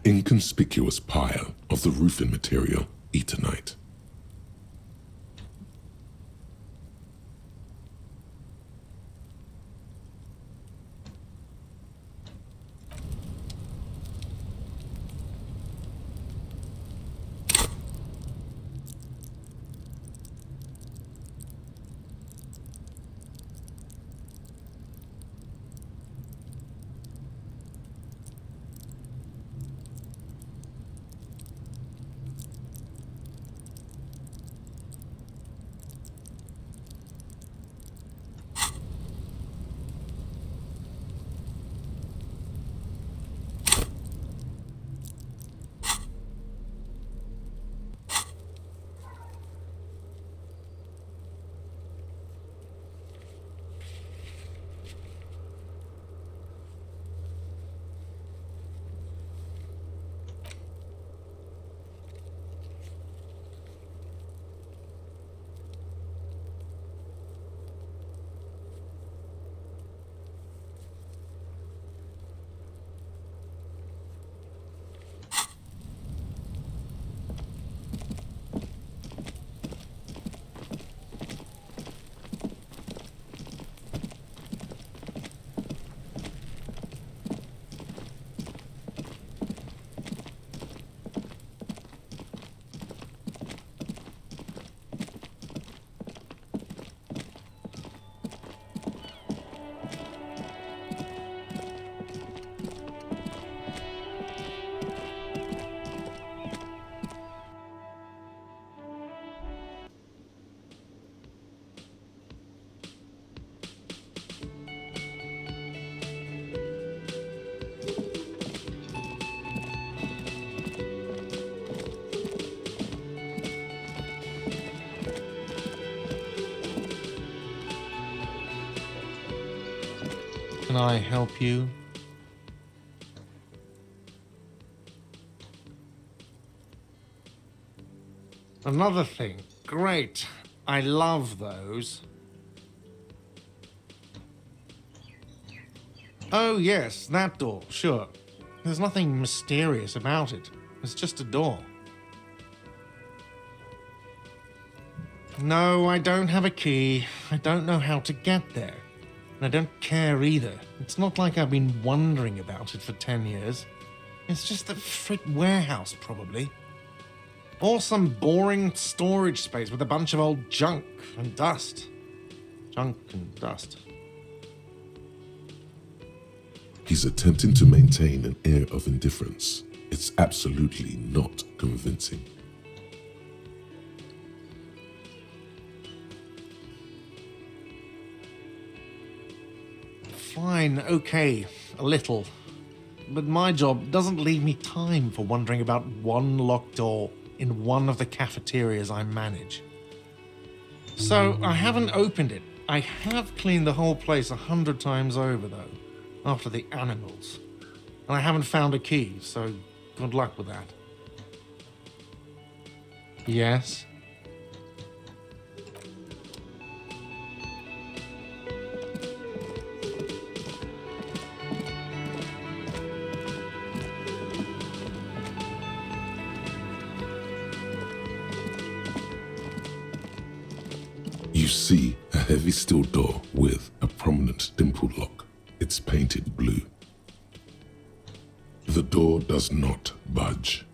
inconspicuous pile of the roofing material Eternite. Can I help you? Another thing. Great. I love those. Oh, yes, that door, sure. There's nothing mysterious about it. It's just a door. No, I don't have a key. I don't know how to get there. And I don't care either. It's not like I've been wondering about it for 10 years. It's just a frick warehouse, probably. Or some boring storage space with a bunch of old junk and dust. Junk and dust. He's attempting to maintain an air of indifference. It's absolutely not convincing. Fine, okay, a little. But my job doesn't leave me time for wondering about one locked door in one of the cafeterias I manage. So I haven't opened it. I have cleaned the whole place 100 times over, though, after the animals. And I haven't found a key, so good luck with that. Yes? You see a heavy steel door with a prominent dimple lock. It's painted blue. The door does not budge.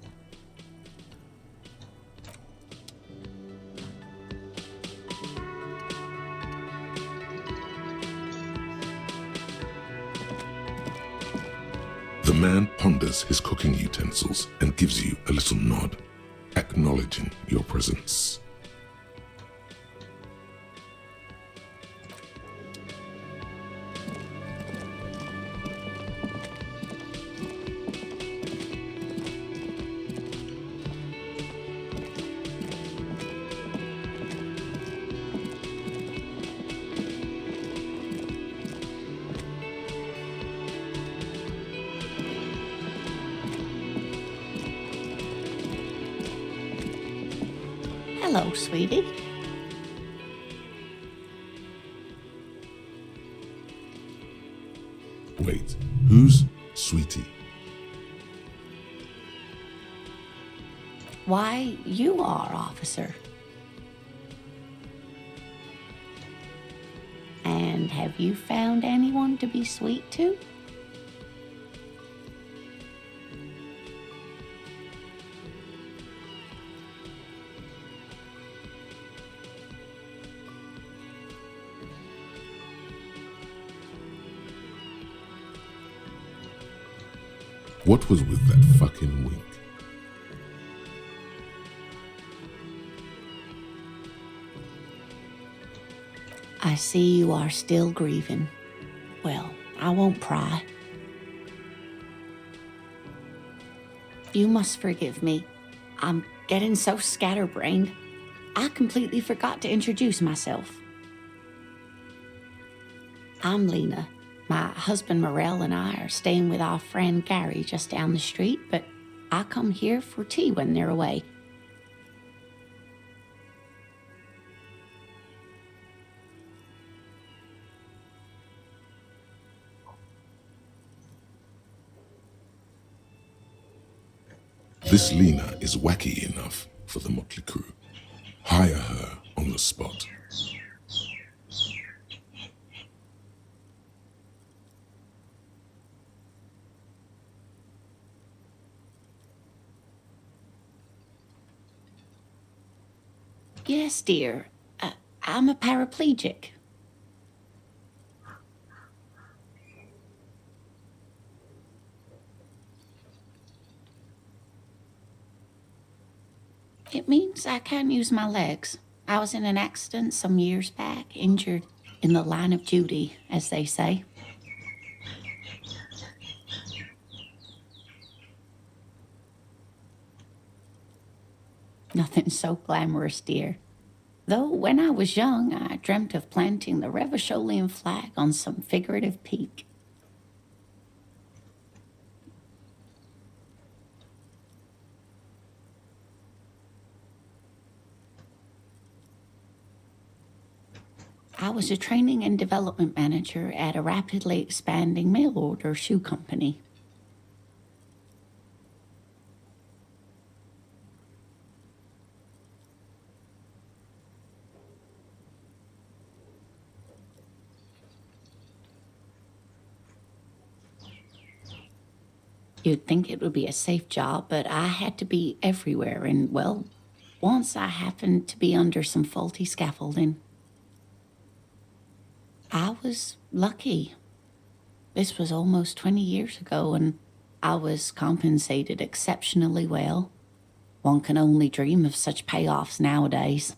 The man ponders his cooking utensils and gives you a little nod, acknowledging your presence. Hello, sweetie. Wait, who's Sweetie? Why, you are, officer. And have you found anyone to be sweet to? What was with that fucking wink? I see you are still grieving. Well, I won't pry. You must forgive me. I'm getting so scatterbrained. I completely forgot to introduce myself. I'm Lena. My husband Morel and I are staying with our friend Gary just down the street, but I come here for tea when they're away. This Lena is wacky enough for the motley crew. Hire her on the spot. Yes, dear. I'm a paraplegic. It means I can't use my legs. I was in an accident some years back, injured in the line of duty, as they say. Nothing so glamorous, dear. Though when I was young, I dreamt of planting the Revacholian flag on some figurative peak. I was a training and development manager at a rapidly expanding mail order shoe company. You'd think it would be a safe job, but I had to be everywhere, and, well, once I happened to be under some faulty scaffolding. I was lucky. This was almost 20 years ago, and I was compensated exceptionally well. One can only dream of such payoffs nowadays.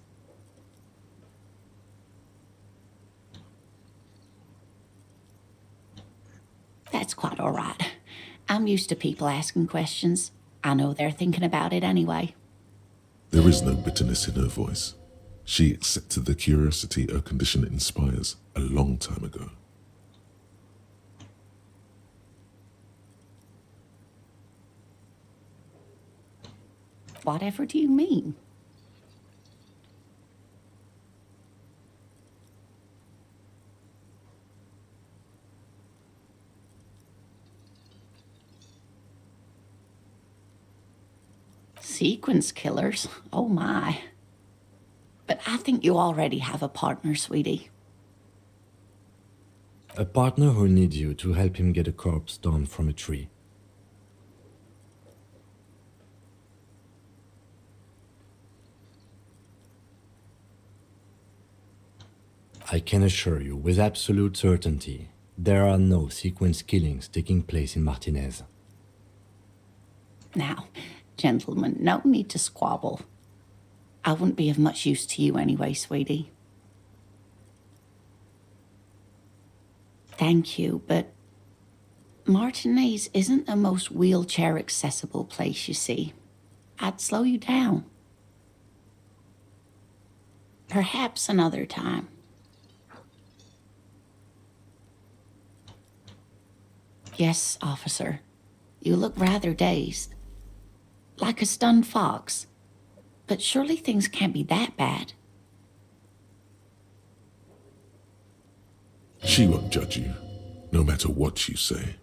That's quite all right. I'm used to people asking questions. I know they're thinking about it anyway. There is no bitterness in her voice. She accepted the curiosity her condition inspires a long time ago. Whatever do you mean? Sequence killers? Oh my. But I think you already have a partner, sweetie. A partner who needs you to help him get a corpse down from a tree. I can assure you with absolute certainty, there are no sequence killings taking place in Martinez. Now, gentlemen, no need to squabble. I wouldn't be of much use to you anyway, sweetie. Thank you, but Martinez isn't the most wheelchair-accessible place, you see. I'd slow you down. Perhaps another time. Yes, officer. You look rather dazed. Like a stunned fox. But surely things can't be that bad. She won't judge you, no matter what you say.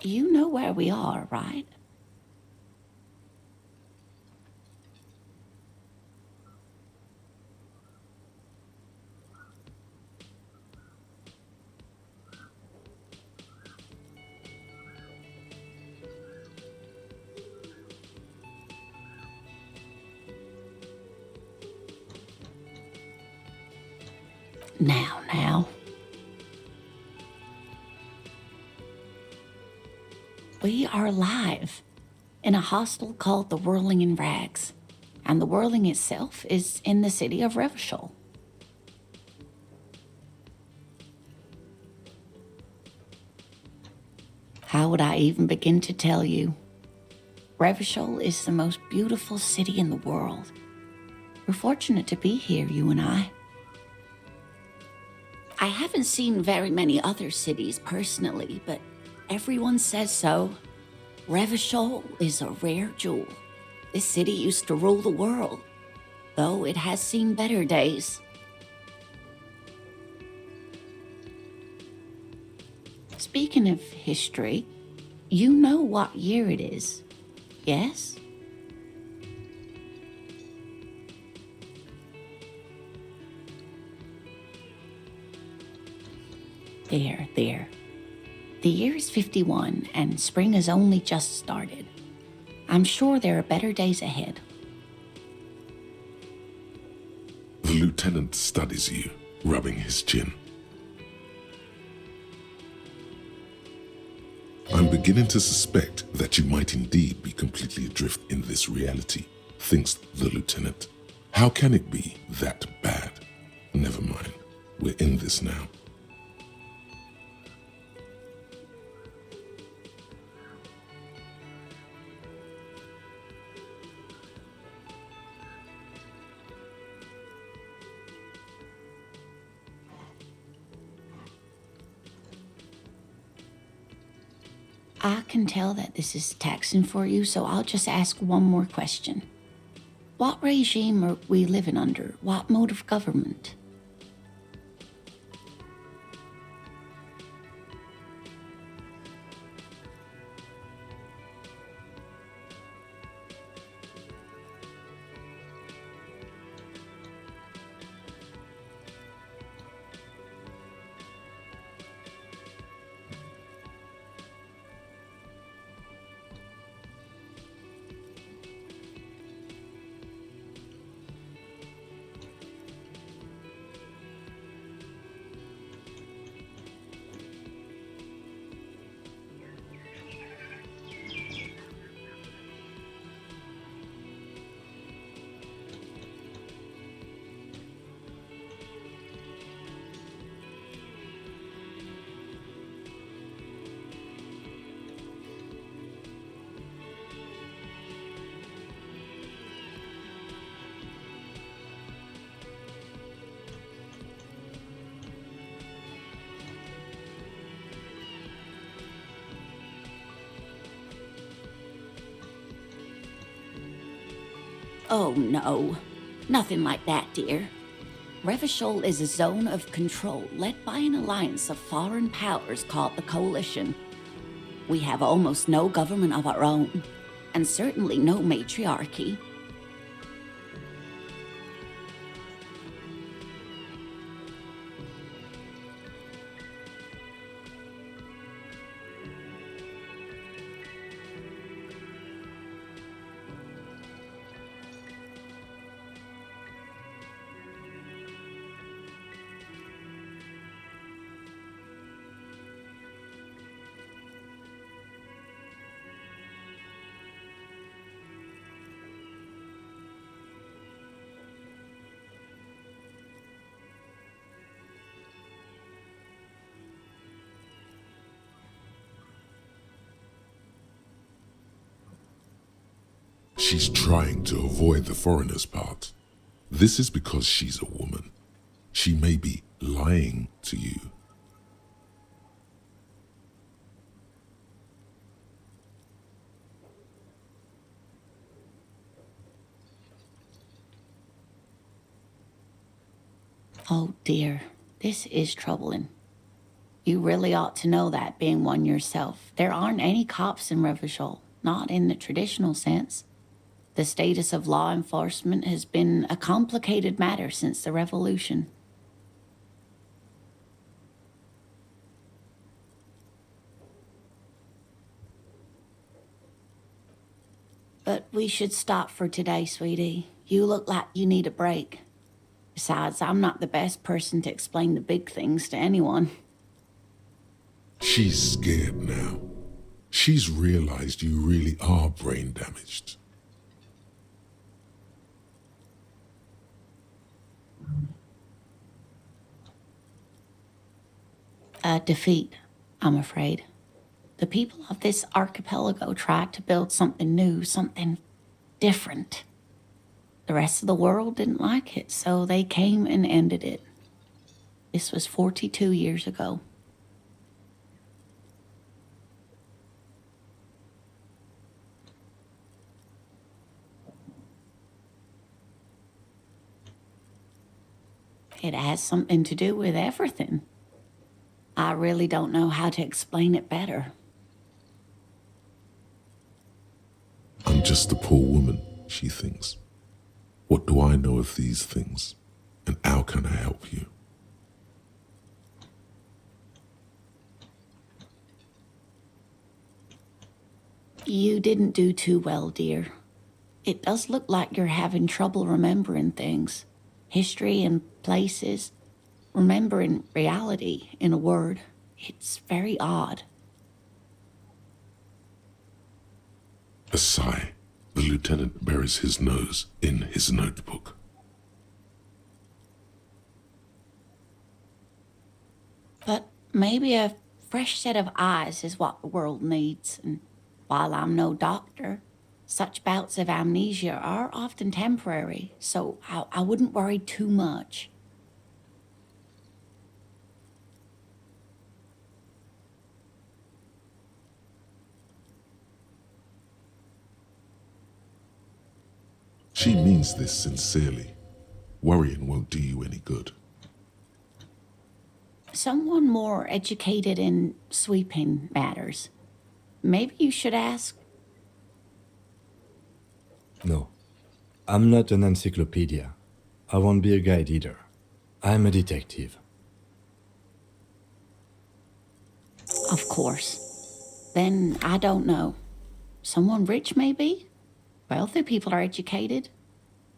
You know where we are, right? Now. We are live in a hostel called the Whirling in Rags, and the Whirling itself is in the city of Revachol. How would I even begin to tell you? Revachol is the most beautiful city in the world. We're fortunate to be here, you and I. I haven't seen very many other cities personally, but everyone says so. Revachol is a rare jewel. This city used to rule the world, though it has seen better days. Speaking of history, you know what year it is, yes? There. The year is 51, and spring has only just started. I'm sure there are better days ahead. The lieutenant studies you, rubbing his chin. I'm beginning to suspect that you might indeed be completely adrift in this reality, thinks the lieutenant. How can it be that bad? Never mind, we're in this now. I can tell that this is taxing for you, so I'll just ask one more question. What regime are we living under? What mode of government? Oh, no. Nothing like that, dear. Revachol is a zone of control led by an alliance of foreign powers called the Coalition. We have almost no government of our own, and certainly no matriarchy. She's trying to avoid the foreigner's part. This is because she's a woman. She may be lying to you. Oh dear, this is troubling. You really ought to know that, being one yourself. There aren't any cops in Revachol, not in the traditional sense. The status of law enforcement has been a complicated matter since the revolution. But we should stop for today, sweetie. You look like you need a break. Besides, I'm not the best person to explain the big things to anyone. She's scared now. She's realized you really are brain damaged. A defeat, I'm afraid. The people of this archipelago tried to build something new, something different. The rest of the world didn't like it, so they came and ended it. This was 42 years ago. It has something to do with everything. I really don't know how to explain it better. I'm just a poor woman, she thinks. What do I know of these things? And how can I help you? You didn't do too well, dear. It does look like you're having trouble remembering things. History and places. Remembering reality, in a word. It's very odd. A sigh. The lieutenant buries his nose in his notebook. But maybe a fresh set of eyes is what the world needs. And while I'm no doctor, such bouts of amnesia are often temporary, so I wouldn't worry too much. She means this sincerely. Worrying won't do you any good. Someone more educated in sweeping matters. Maybe you should ask. No, I'm not an encyclopedia. I won't be a guide either. I'm a detective. Of course. Then I don't know. Someone rich, maybe? Wealthy people are educated.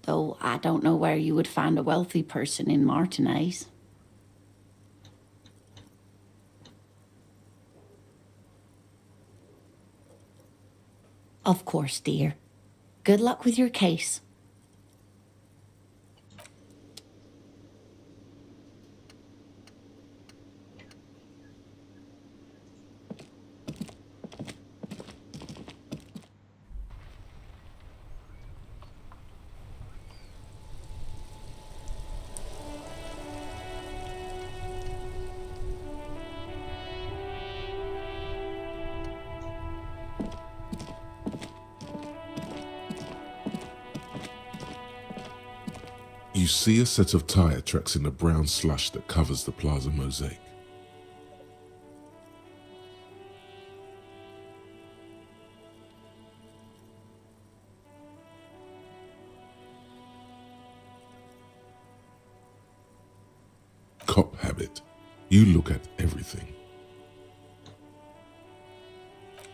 Though I don't know where you would find a wealthy person in Martinez. Of course, dear. Good luck with your case. You see a set of tire tracks in the brown slush that covers the plaza mosaic. Cop habit. You look at everything.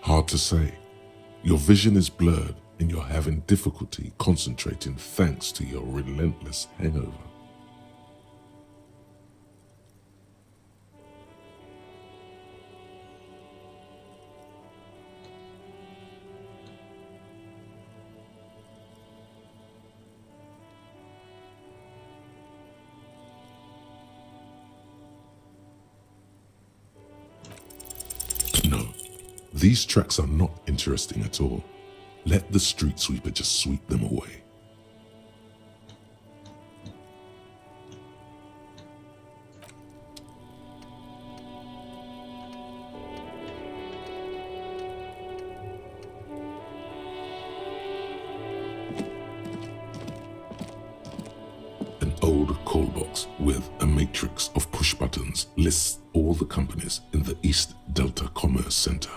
Hard to say. Your vision is blurred and you're having difficulty concentrating thanks to your relentless hangover. No, these tracks are not interesting at all. Let the street sweeper just sweep them away. An old call box with a matrix of push buttons lists all the companies in the East Delta Commerce Center.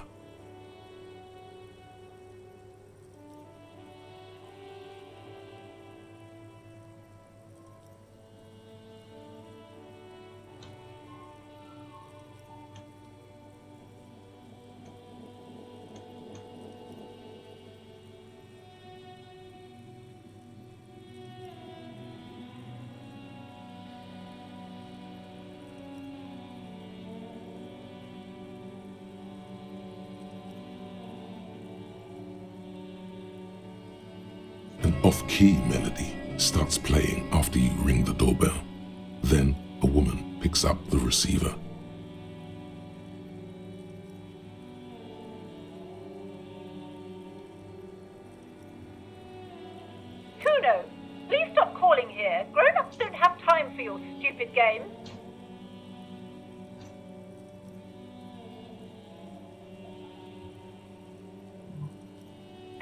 An off-key melody starts playing after you ring the doorbell. Then a woman picks up the receiver. Kuno, please stop calling here. Grown-ups don't have time for your stupid games.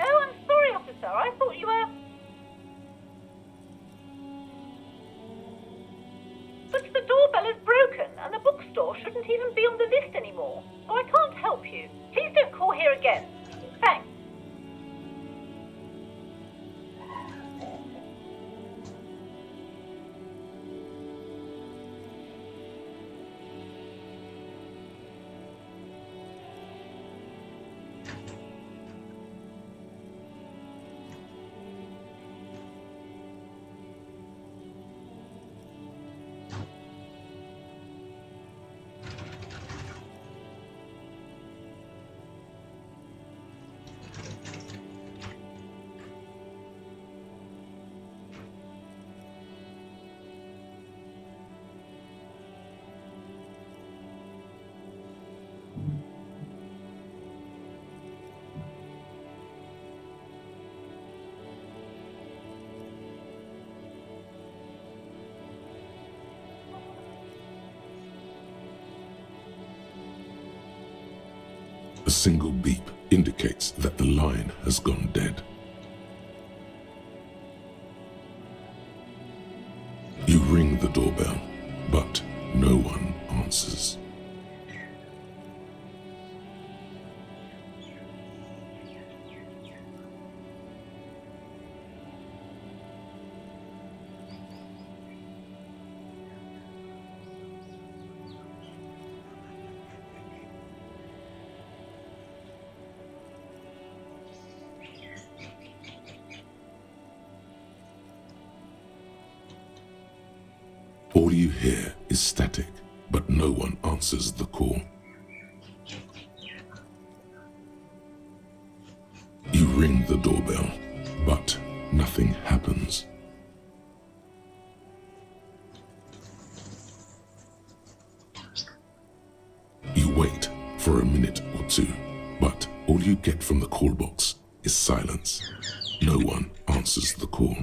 Oh, I'm sorry, officer. I thought you were... But the doorbell is broken, and the bookstore shouldn't even be on the list anymore. So I can't help you. Please don't call here again. Thanks. A single beep indicates that the line has gone dead. You ring the doorbell, but no one answers. All you hear is static, but no one answers the call. You ring the doorbell, but nothing happens. You wait for a minute or two, but all you get from the call box is silence. No one answers the call.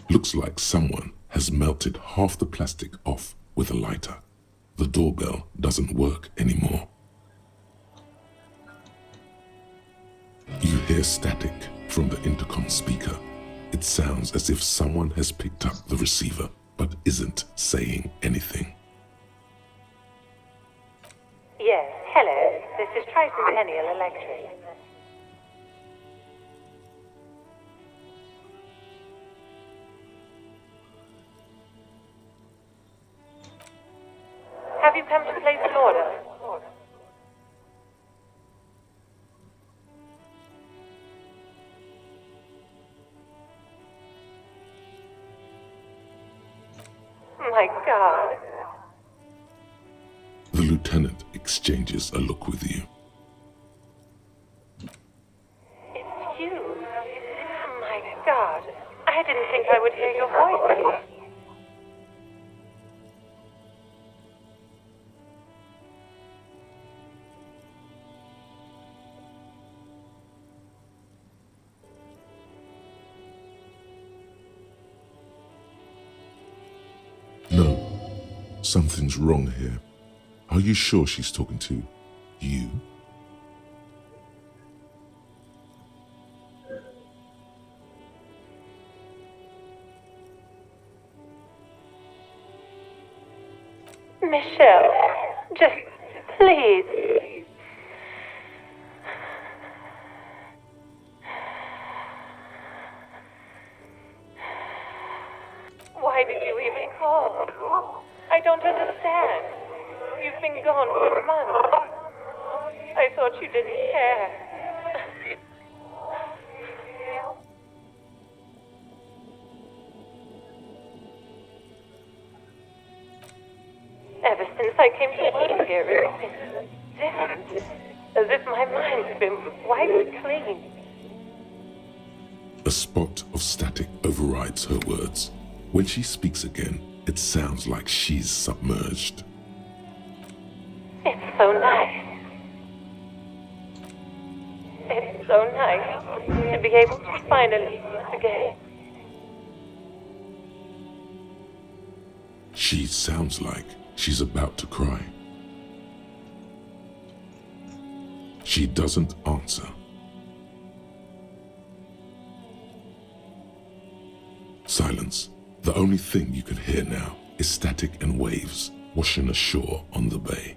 Looks like someone has melted half the plastic off with a lighter. The doorbell doesn't work anymore. You hear static from the intercom speaker. It sounds as if someone has picked up the receiver but isn't saying anything. Yes, hello. This is Tricentennial Electric. Have you come to place an order? My God. The lieutenant exchanges a look with you. It's you. My God. I didn't think I would hear your voice. Something's wrong here. Are you sure she's talking to you? Michelle, just please. Why did you even call? I don't understand. You've been gone for months. I thought you didn't care. Ever since I came to work here, it's been different. As if my mind's been wiped clean. A spot of static overrides her words. When she speaks again, it sounds like she's submerged. It's so nice. It's so nice to be able to finally again. She sounds like she's about to cry. She doesn't answer. Silence. The only thing you can hear now is static and waves washing ashore on the bay.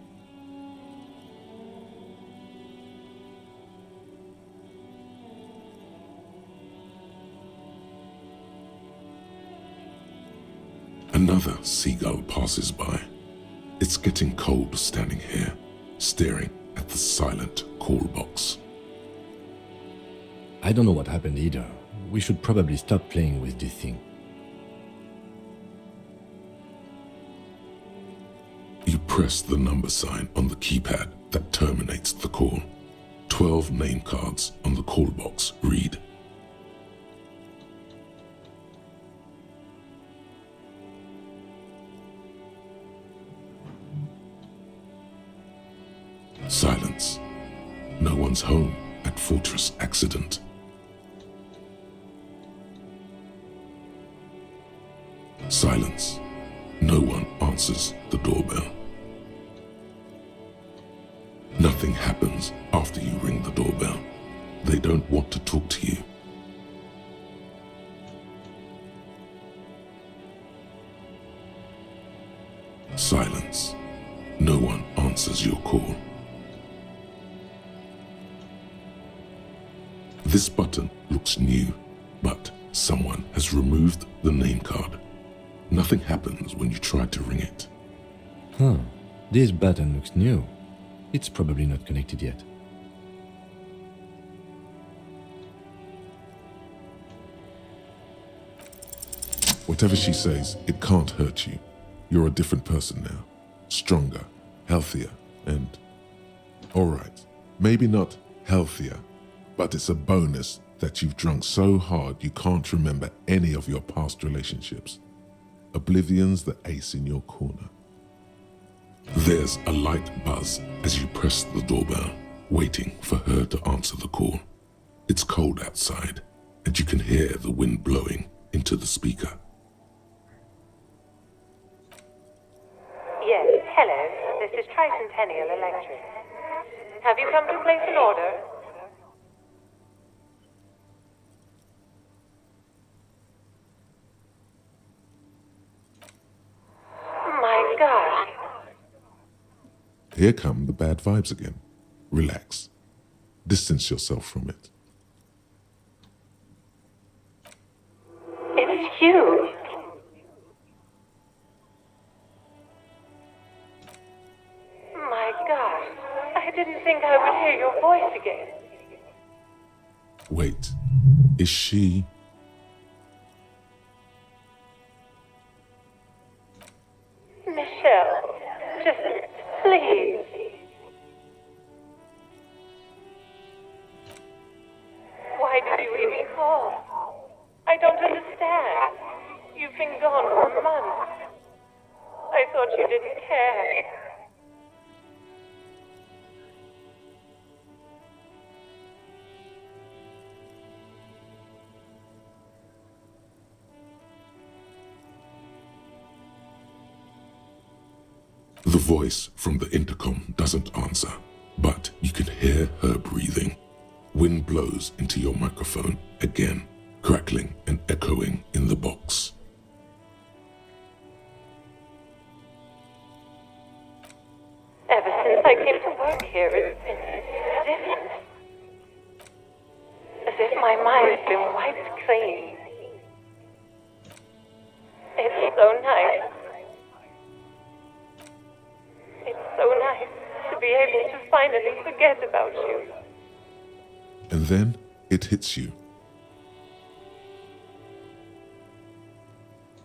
Another seagull passes by. It's getting cold standing here, staring at the silent call box. I don't know what happened either. We should probably stop playing with this thing. You press the number sign on the keypad that terminates the call. 12 name cards on the call box read. Silence. No one's home at Fortress Accident. Silence. No one answers the doorbell. Nothing happens after you ring the doorbell. They don't want to talk to you. Silence. No one answers your call. This button looks new, but someone has removed the name card. Nothing happens when you try to ring it. This button looks new. It's probably not connected yet. Whatever she says, it can't hurt you. You're a different person now. Stronger, healthier, and... Alright, maybe not healthier, but it's a bonus that you've drunk so hard you can't remember any of your past relationships. Oblivion's the ace in your corner. There's a light buzz as you press the doorbell, waiting for her to answer the call. It's cold outside, and you can hear the wind blowing into the speaker. Yes, hello. This is Tricentennial Electric. Have you come to place an order? My gosh. Here come the bad vibes again. Relax. Distance yourself from it. It's you. My gosh. I didn't think I would hear your voice again. Wait, is she... Michelle, just please. Why did you even call? I don't understand. You've been gone for months. I thought you didn't care. The voice from the intercom doesn't answer, but you can hear her breathing. Wind blows into your microphone again, crackling and echoing in the box. Ever since I came to work here, it's been different. As if my mind's been wiped clean. It's so nice. It's so nice to be able to finally forget about you. And then it hits you.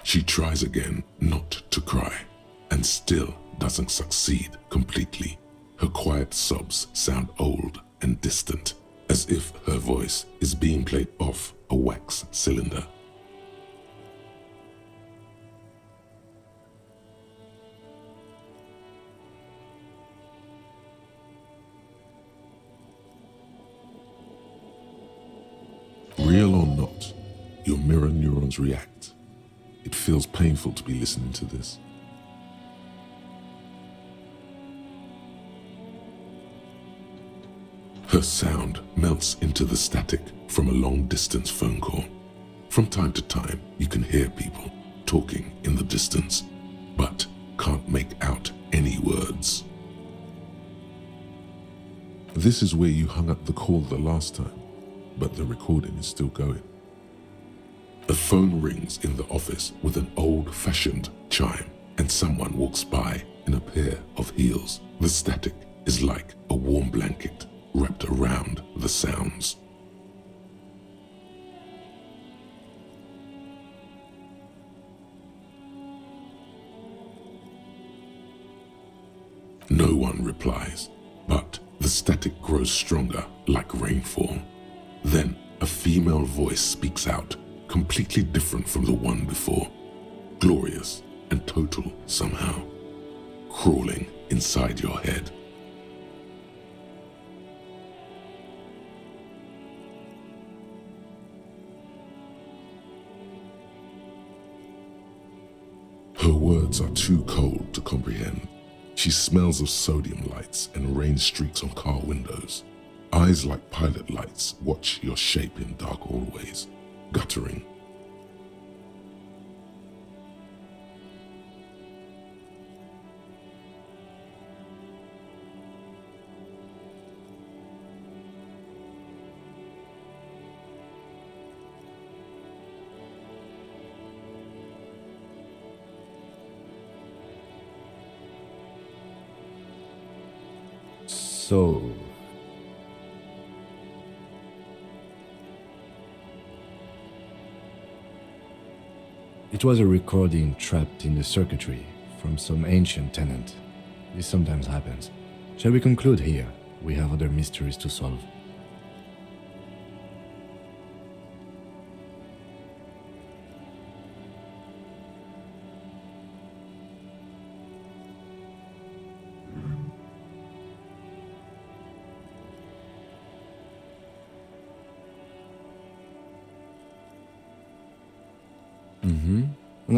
She tries again not to cry, and still doesn't succeed completely. Her quiet sobs sound old and distant, as if her voice is being played off a wax cylinder. Real or not, your mirror neurons react. It feels painful to be listening to this. Her sound melts into the static from a long-distance phone call. From time to time, you can hear people talking in the distance, but can't make out any words. This is where you hung up the call the last time, but the recording is still going. A phone rings in the office with an old-fashioned chime, and someone walks by in a pair of heels. The static is like a warm blanket wrapped around the sounds. No one replies, but the static grows stronger like rainfall. Then a female voice speaks out, completely different from the one before, glorious and total somehow, crawling inside your head. Her words are too cold to comprehend. She smells of sodium lights and rain streaks on car windows. Eyes like pilot lights watch your shape in dark hallways, guttering. So, it was a recording trapped in the circuitry from some ancient tenant. This sometimes happens. Shall we conclude here? We have other mysteries to solve.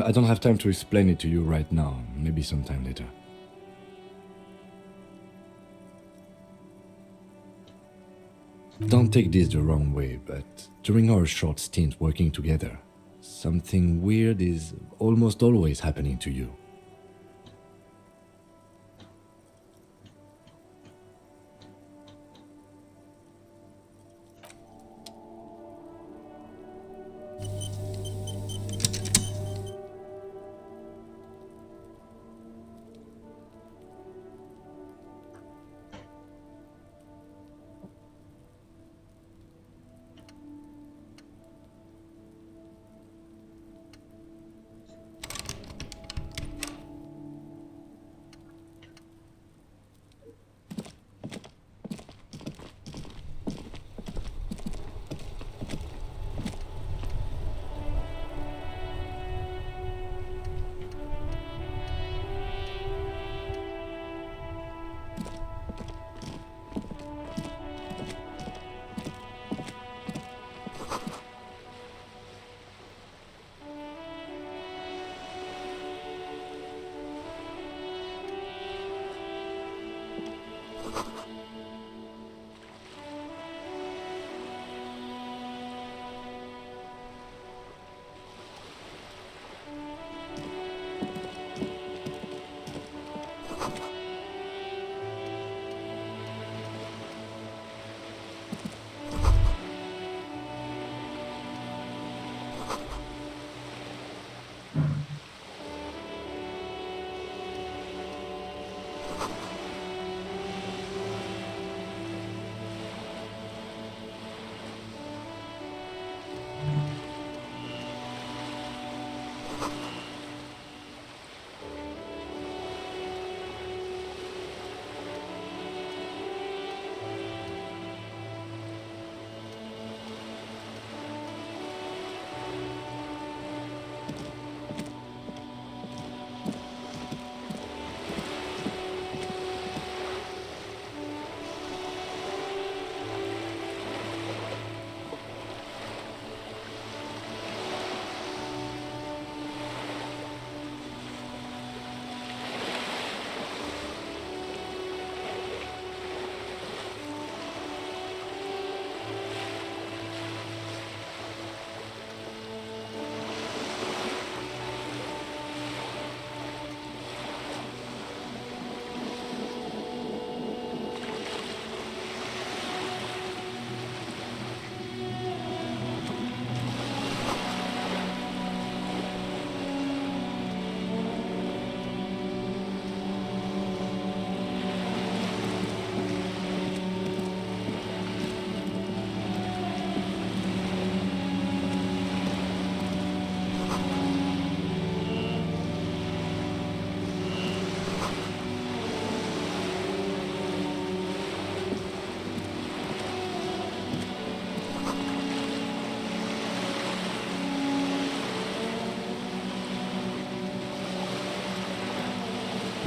I don't have time to explain it to you right now. Maybe sometime later. Don't take this the wrong way, but during our short stint working together, something weird is almost always happening to you.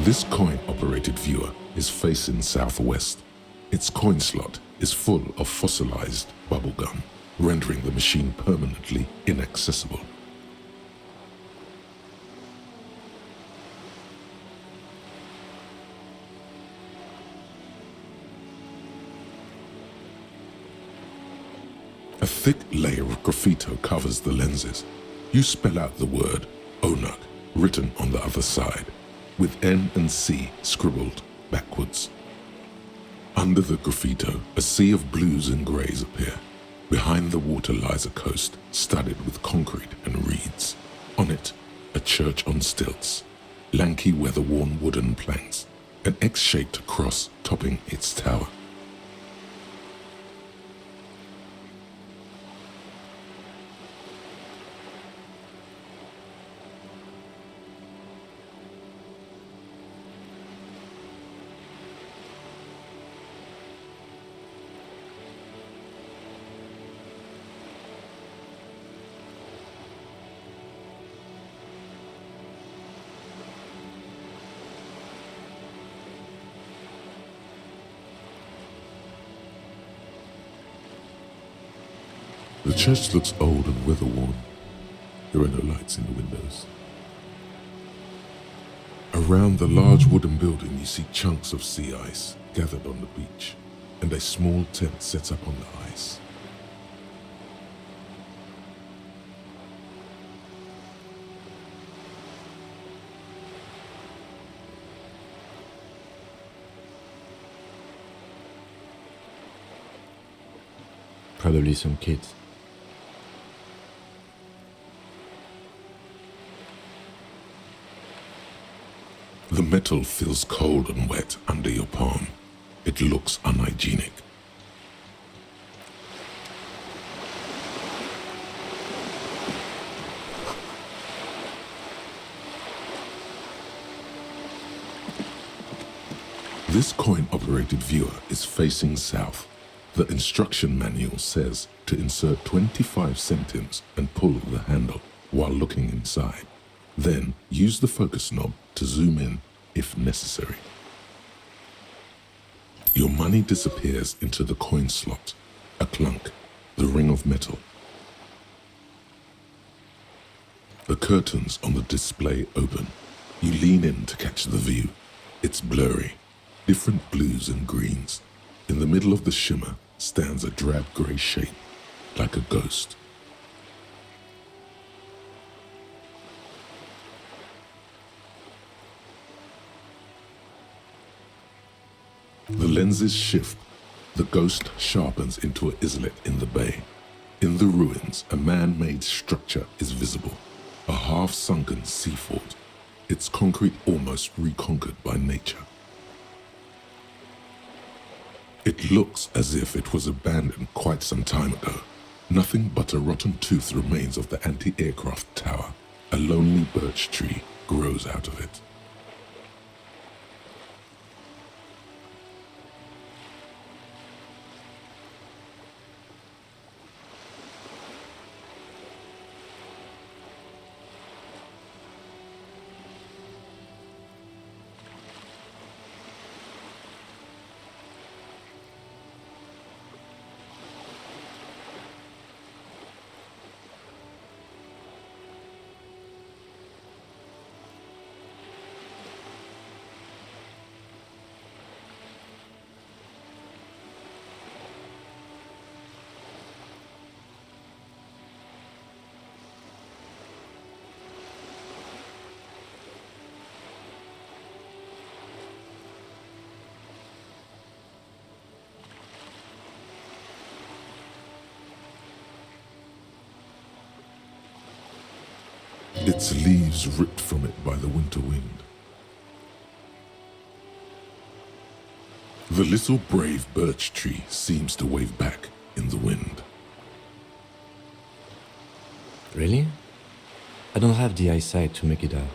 This coin-operated viewer is facing southwest. Its coin slot is full of fossilized bubblegum, rendering the machine permanently inaccessible. A thick layer of graffito covers the lenses. You spell out the word Onuk written on the other side, with N and C scribbled backwards. Under the graffito, a sea of blues and greys appear. Behind the water lies a coast studded with concrete and reeds. On it, a church on stilts, lanky weather-worn wooden planks, an X-shaped cross topping its tower. The church looks old and weather-worn. There are no lights in the windows. Around the large wooden building, you see chunks of sea ice gathered on the beach, and a small tent set up on the ice. Probably some kids. The metal feels cold and wet under your palm. It looks unhygienic. This coin-operated viewer is facing south. The instruction manual says to insert 25 centimes and pull the handle while looking inside. Then use the focus knob to zoom in if necessary. Your money disappears into the coin slot, a clunk, the ring of metal. The curtains on the display open. You lean in to catch the view. It's blurry, different blues and greens. In the middle of the shimmer stands a drab grey shape, like a ghost. The lenses shift. The ghost sharpens into an islet in the bay. In the ruins, a man-made structure is visible, a half-sunken sea fort, its concrete almost reconquered by nature. It looks as if it was abandoned quite some time ago. Nothing but a rotten tooth remains of the anti-aircraft tower. A lonely birch tree grows out of it. Its leaves ripped from it by the winter wind. The little brave birch tree seems to wave back in the wind. Really? I don't have the eyesight to make it out.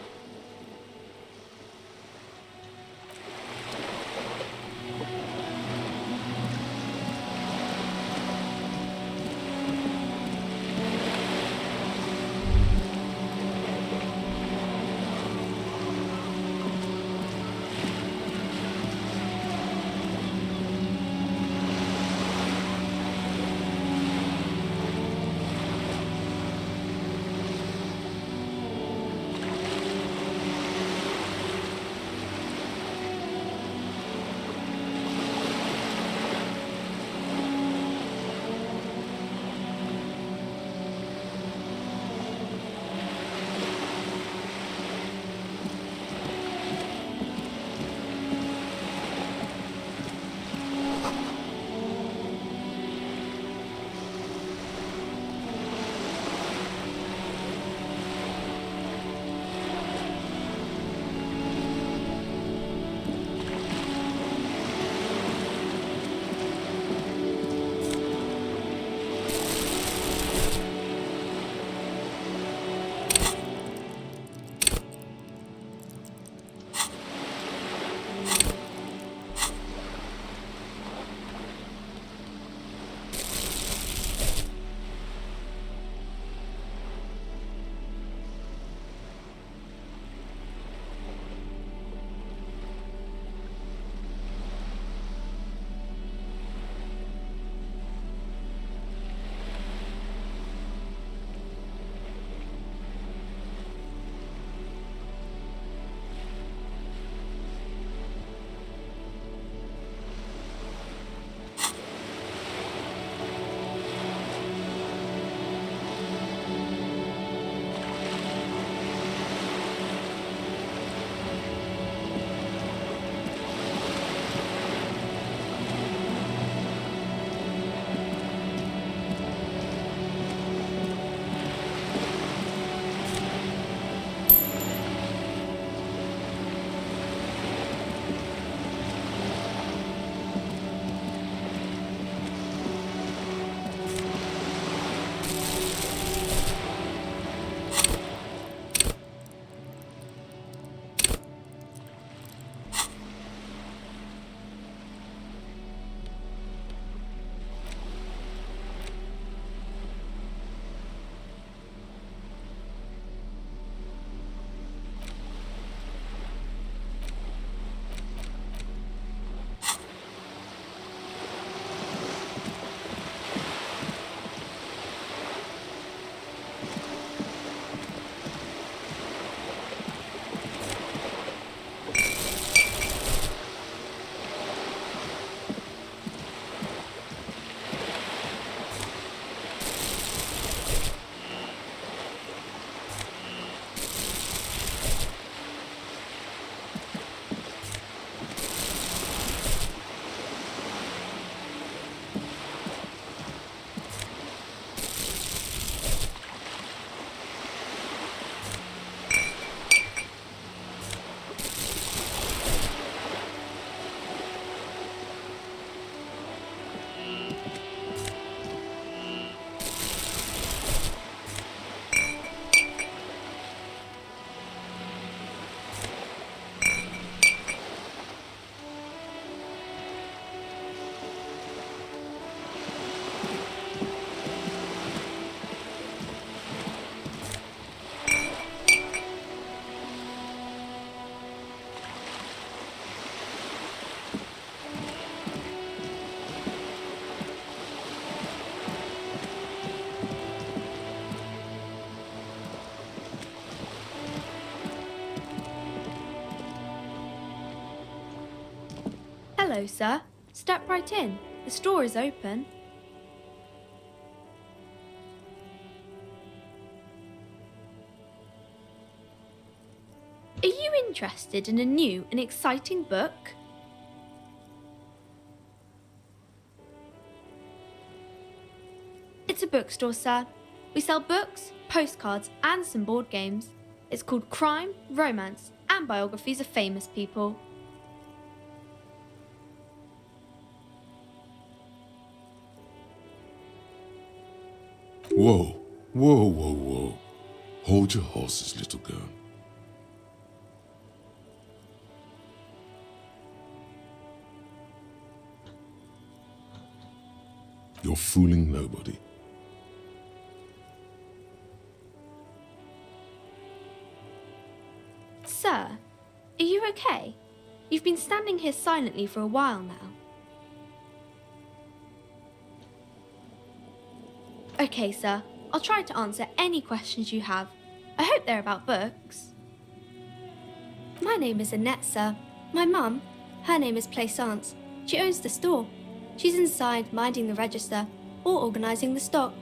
Hello, sir. Step right in. The store is open. Are you interested in a new and exciting book? It's a bookstore, sir. We sell books, postcards, and some board games. It's called Crime, Romance, and Biographies of Famous People. Whoa, whoa, whoa, whoa. Hold your horses, little girl. You're fooling nobody. Sir, are you okay? You've been standing here silently for a while now. Okay, sir. I'll try to answer any questions you have. I hope they're about books. My name is Annette, sir. My mum, her name is Plaisance. She owns the store. She's inside minding the register or organising the stock.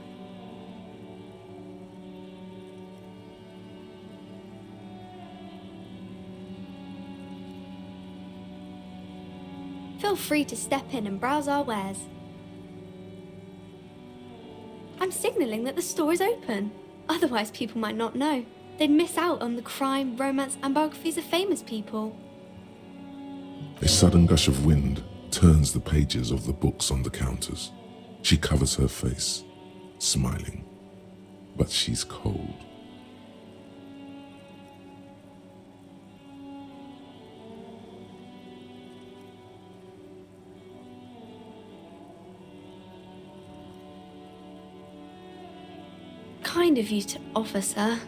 Feel free to step in and browse our wares. I'm signalling that the store is open. Otherwise, people might not know. They'd miss out on the crime, romance, and biographies of famous people. A sudden gush of wind turns the pages of the books on the counters. She covers her face, smiling, but she's cold. Kind of you to offer, sir.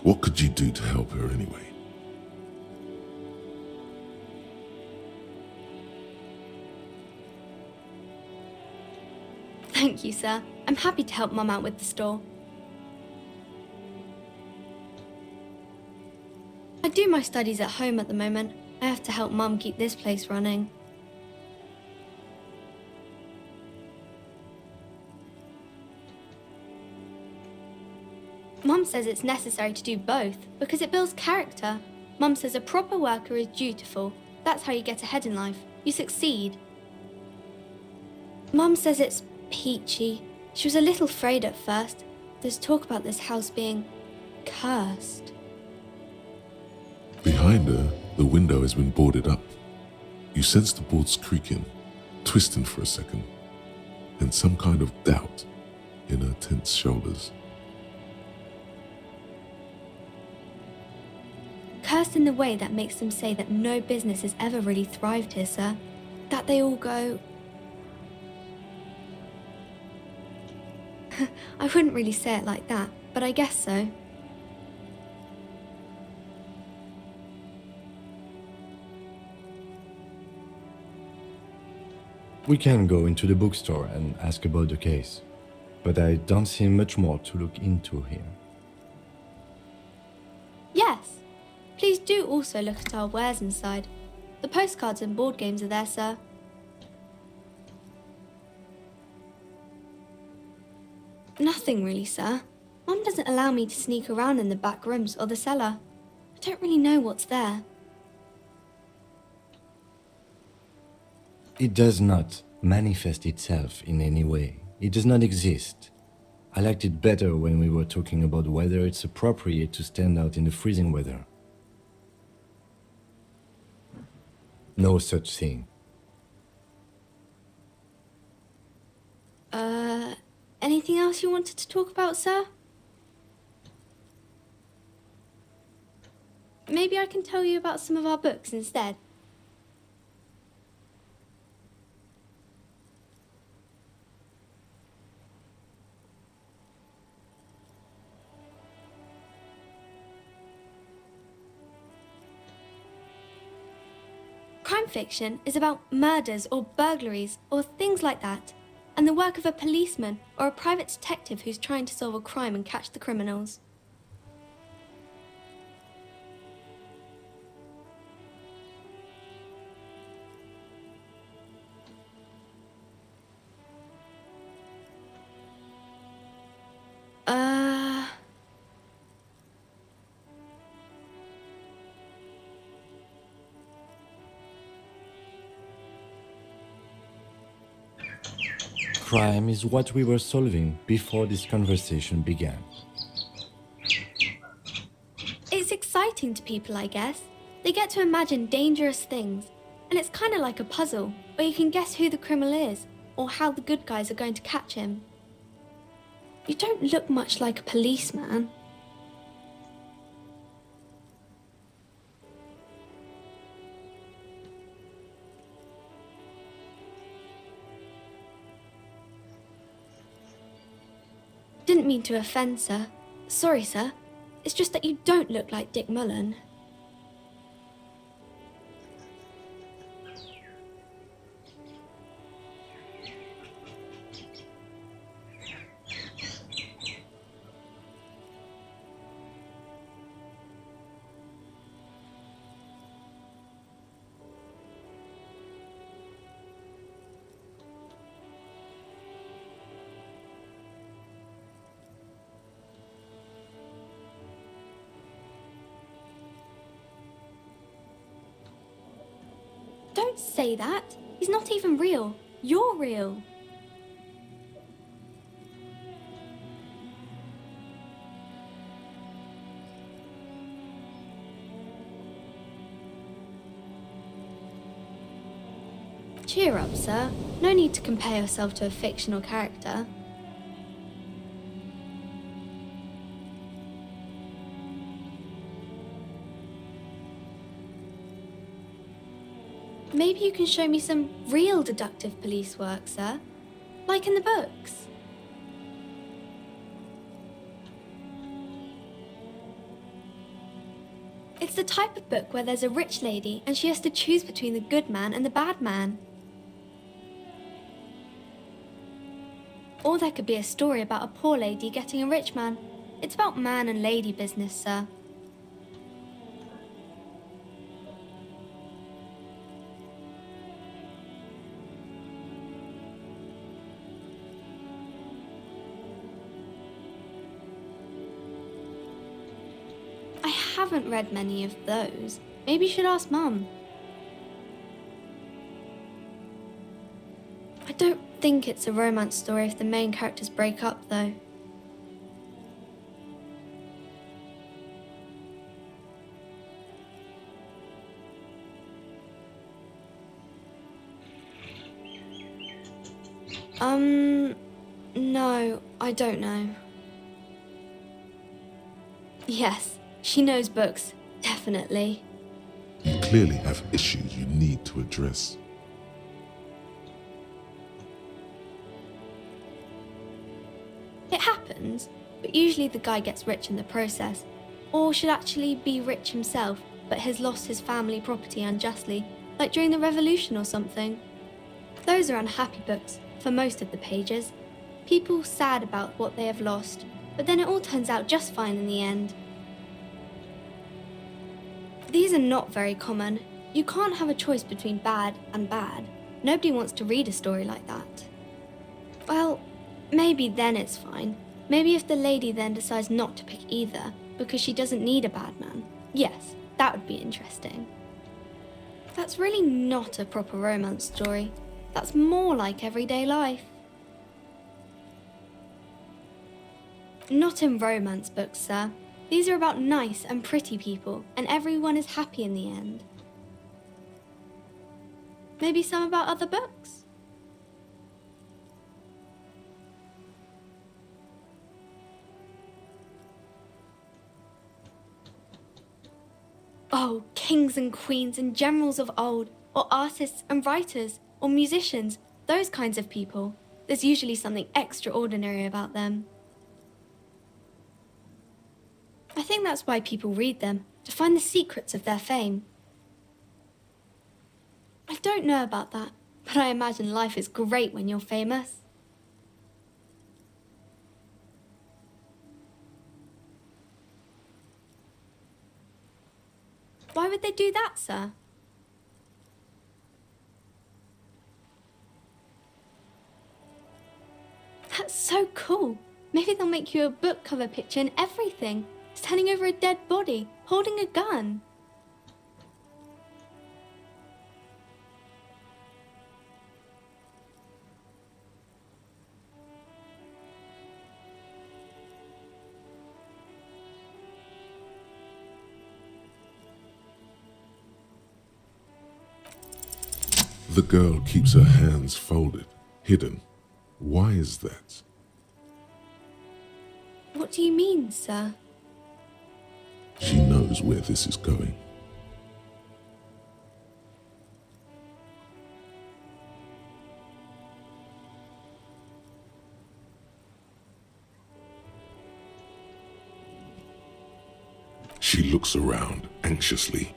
What could you do to help her anyway? Thank you, sir. I'm happy to help Mum out with the store. I do my studies at home at the moment. I have to help Mum keep this place running. Mum says it's necessary to do both because it builds character. Mum says a proper worker is dutiful. That's how you get ahead in life. You succeed. Mum says it's peachy. She was a little afraid at first. There's talk about this house being cursed. Behind her, the window has been boarded up. You sense the boards creaking, twisting for a second, and some kind of doubt in her tense shoulders. Cursed in the way that makes them say that no business has ever really thrived here, sir. That they all go... I wouldn't really say it like that, but I guess so. We can go into the bookstore and ask about the case, but I don't see much more to look into here. Yes. Please do also look at our wares inside. The postcards and board games are there, sir. Nothing really, sir. Mum doesn't allow me to sneak around in the back rooms or the cellar. I don't really know what's there. It does not manifest itself in any way. It does not exist. I liked it better when we were talking about whether it's appropriate to stand out in the freezing weather. No such thing. Anything else you wanted to talk about, sir? Maybe I can tell you about some of our books instead. Crime fiction is about murders or burglaries or things like that, and the work of a policeman or a private detective who's trying to solve a crime and catch the criminals. crime is what we were solving before this conversation began. It's exciting to people, I guess. They get to imagine dangerous things, and it's kind of like a puzzle, where you can guess who the criminal is, or how the good guys are going to catch him. You don't look much like a policeman. Didn't mean to offend, sir. Sorry, sir. It's just that you don't look like Dick Mullen. Don't say that. He's not even real. You're real. Cheer up, sir. No need to compare yourself to a fictional character. Maybe you can show me some real deductive police work, sir. Like in the books. It's the type of book where there's a rich lady and she has to choose between the good man and the bad man. Or there could be a story about a poor lady getting a rich man. It's about man and lady business, sir. I haven't read many of those. Maybe you should ask Mum. I don't think it's a romance story if the main characters break up, though. No, I don't know. Yes, she knows books, definitely. You clearly have issues you need to address. It happens, but usually the guy gets rich in the process, or should actually be rich himself, but has lost his family property unjustly, like during the revolution or something. Those are unhappy books, for most of the pages. People sad about what they have lost, but then it all turns out just fine in the end. These are not very common. You can't have a choice between bad and bad. Nobody wants to read a story like that. Well, maybe then it's fine. Maybe if the lady then decides not to pick either, because she doesn't need a bad man. Yes, that would be interesting. That's really not a proper romance story. That's more like everyday life. Not in romance books, sir. These are about nice and pretty people, and everyone is happy in the end. Maybe some about other books? Oh, kings and queens and generals of old, or artists and writers, or musicians, those kinds of people. There's usually something extraordinary about them. I think that's why people read them, to find the secrets of their fame. I don't know about that, but I imagine life is great when you're famous. Why would they do that, sir? That's so cool. Maybe they'll make you a book cover picture and everything. Standing over a dead body, holding a gun. The girl keeps her hands folded, hidden. Why is that? What do you mean, sir? She knows where this is going. She looks around anxiously.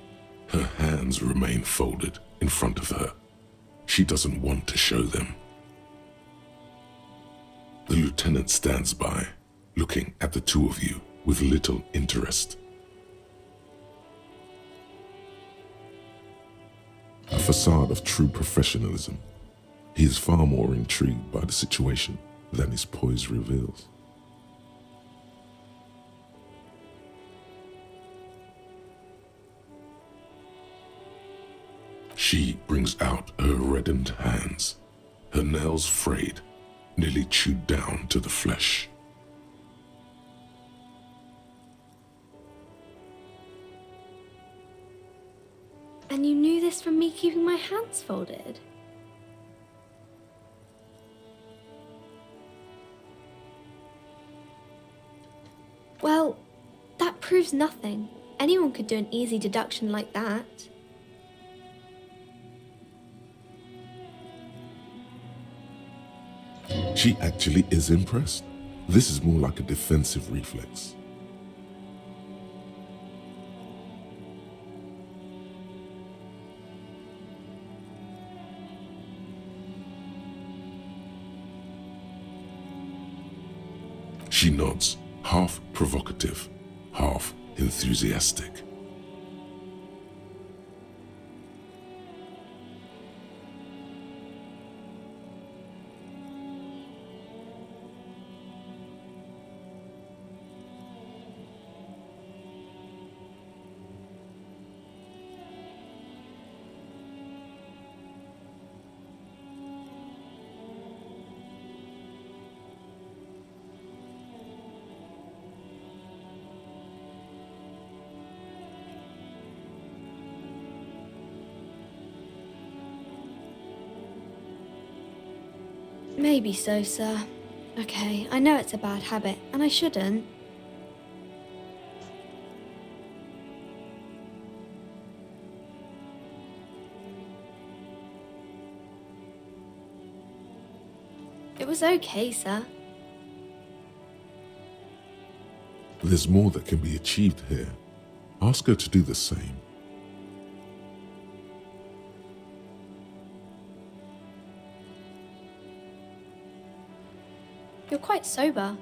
Her hands remain folded in front of her. She doesn't want to show them. The lieutenant stands by, looking at the two of you with little interest. A facade of true professionalism. He is far more intrigued by the situation than his poise reveals. She brings out her reddened hands, her nails frayed, nearly chewed down to the flesh. And you knew this from me keeping my hands folded? Well, that proves nothing. Anyone could do an easy deduction like that. She actually is impressed. This is more like a defensive reflex. She nods, half provocative, half enthusiastic. Maybe so, sir. Okay, I know it's a bad habit, and I shouldn't. It was okay, sir. There's more that can be achieved here. Ask her to do the same. You're quite sober.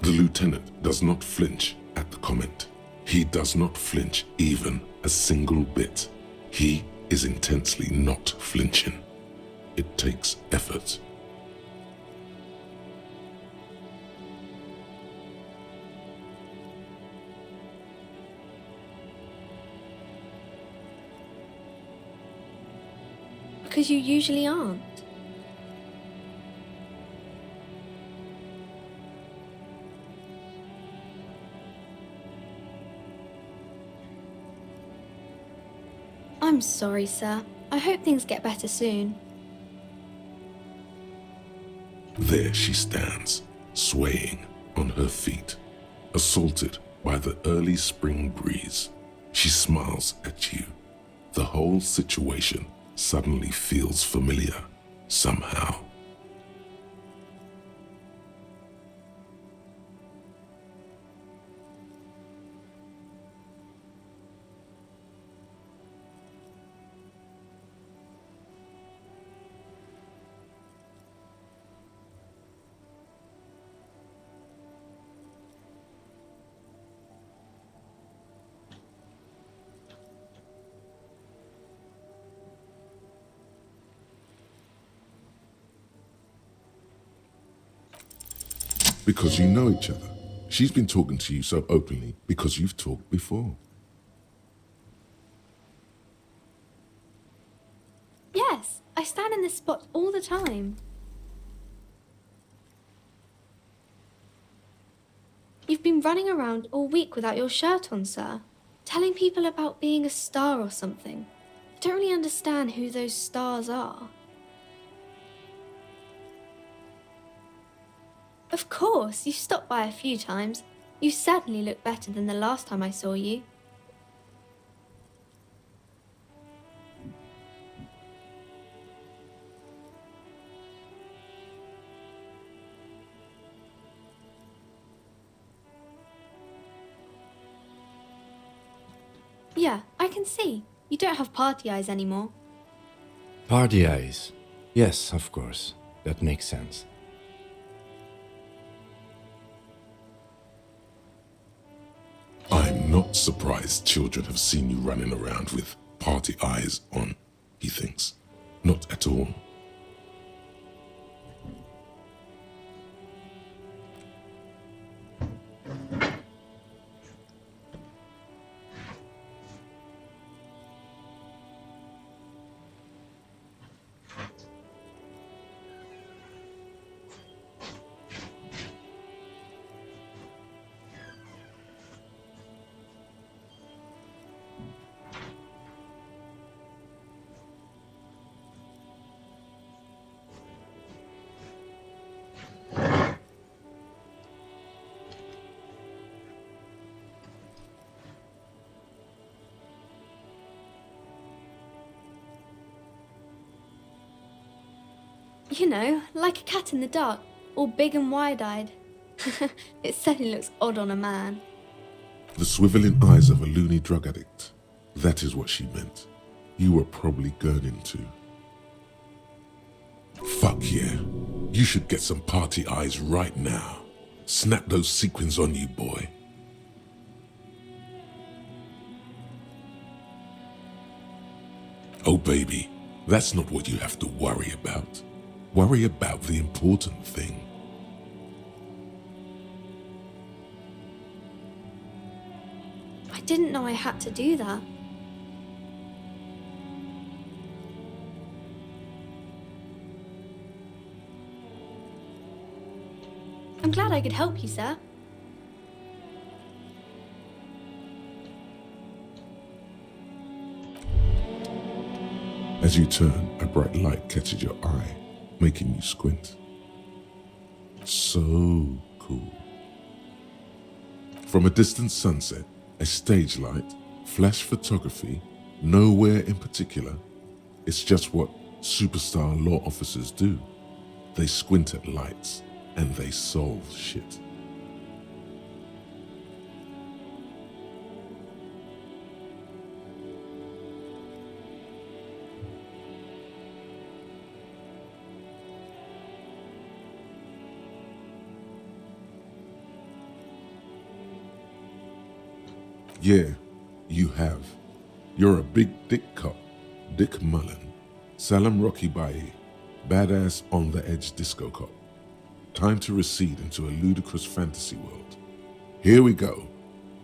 The lieutenant does not flinch at the comment. He does not flinch even a single bit. He is intensely not flinching. It takes effort. Because you usually aren't. I'm sorry, sir. I hope things get better soon. There she stands, swaying on her feet, assaulted by the early spring breeze. She smiles at you. The whole situation suddenly feels familiar, somehow. Because you know each other. She's been talking to you so openly because you've talked before. Yes, I stand in this spot all the time. You've been running around all week without your shirt on, sir, telling people about being a star or something. I don't really understand who those stars are. Of course, you stopped by a few times. You certainly look better than the last time I saw you. Yeah, I can see. You don't have party eyes anymore. Party eyes. Yes, of course. That makes sense. I'm not surprised children have seen you running around with party eyes on, he thinks. Not at all. You know, like a cat in the dark, all big and wide-eyed. It certainly looks odd on a man. The swiveling eyes of a loony drug addict. That is what she meant. You were probably gurning too. Fuck yeah. You should get some party eyes right now. Snap those sequins on you, boy. Oh baby, that's not what you have to worry about. Worry about the important thing. I didn't know I had to do that. I'm glad I could help you, sir. As you turn, a bright light catches your eye, making you squint. So cool. From a distant sunset, a stage light, flash photography, nowhere in particular. It's just what superstar law officers do. They squint at lights and they solve shit. Yeah, you have. You're a big dick cop, Dick Mullen, Salam Rocky Baye, badass on the edge disco cop. Time to recede into a ludicrous fantasy world. Here we go.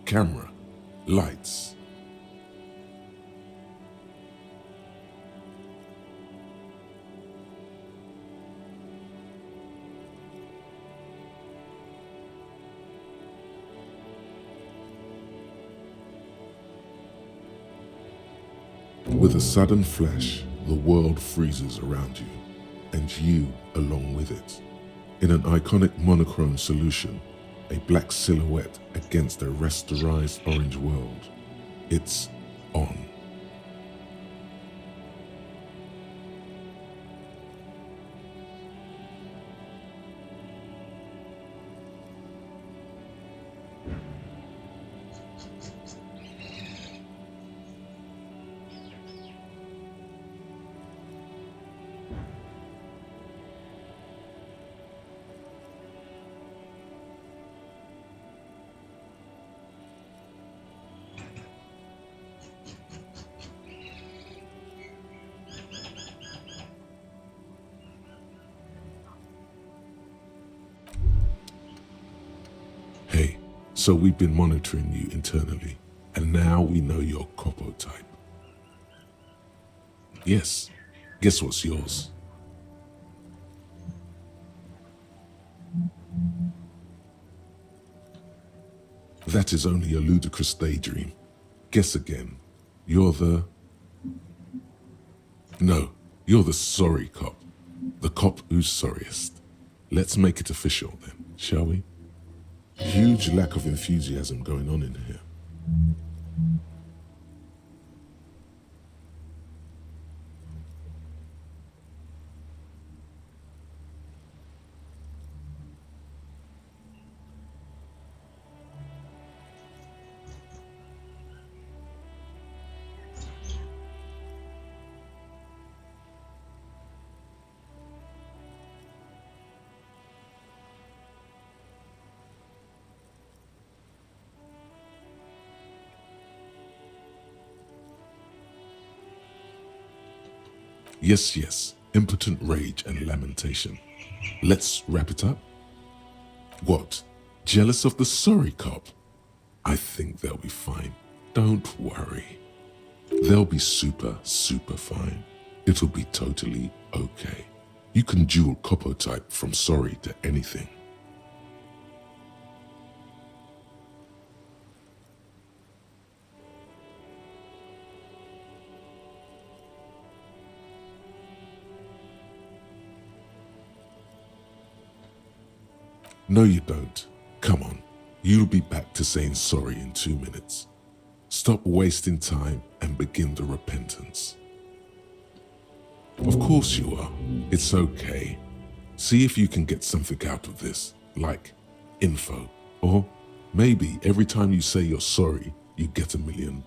Camera, lights. With a sudden flash, the world freezes around you, and you along with it. In an iconic monochrome solution, a black silhouette against a rasterized orange world. It's on. Hey, so we've been monitoring you internally, and now we know your Copo type. Yes, guess what's yours? That is only a ludicrous daydream. Guess again. You're the... No, you're the sorry cop. The cop who's sorriest. Let's make it official then, shall we? Huge lack of enthusiasm going on in here. Yes, yes, impotent rage and lamentation. Let's wrap it up. What? Jealous of the sorry cop? I think they'll be fine. Don't worry. They'll be super, super fine. It'll be totally okay. You can dual copo type from sorry to anything. No, you don't. Come on. You'll be back to saying sorry in 2 minutes. Stop wasting time and begin the repentance. Of course you are. It's okay. See if you can get something out of this, like info. Or maybe every time you say you're sorry, you get $1 million.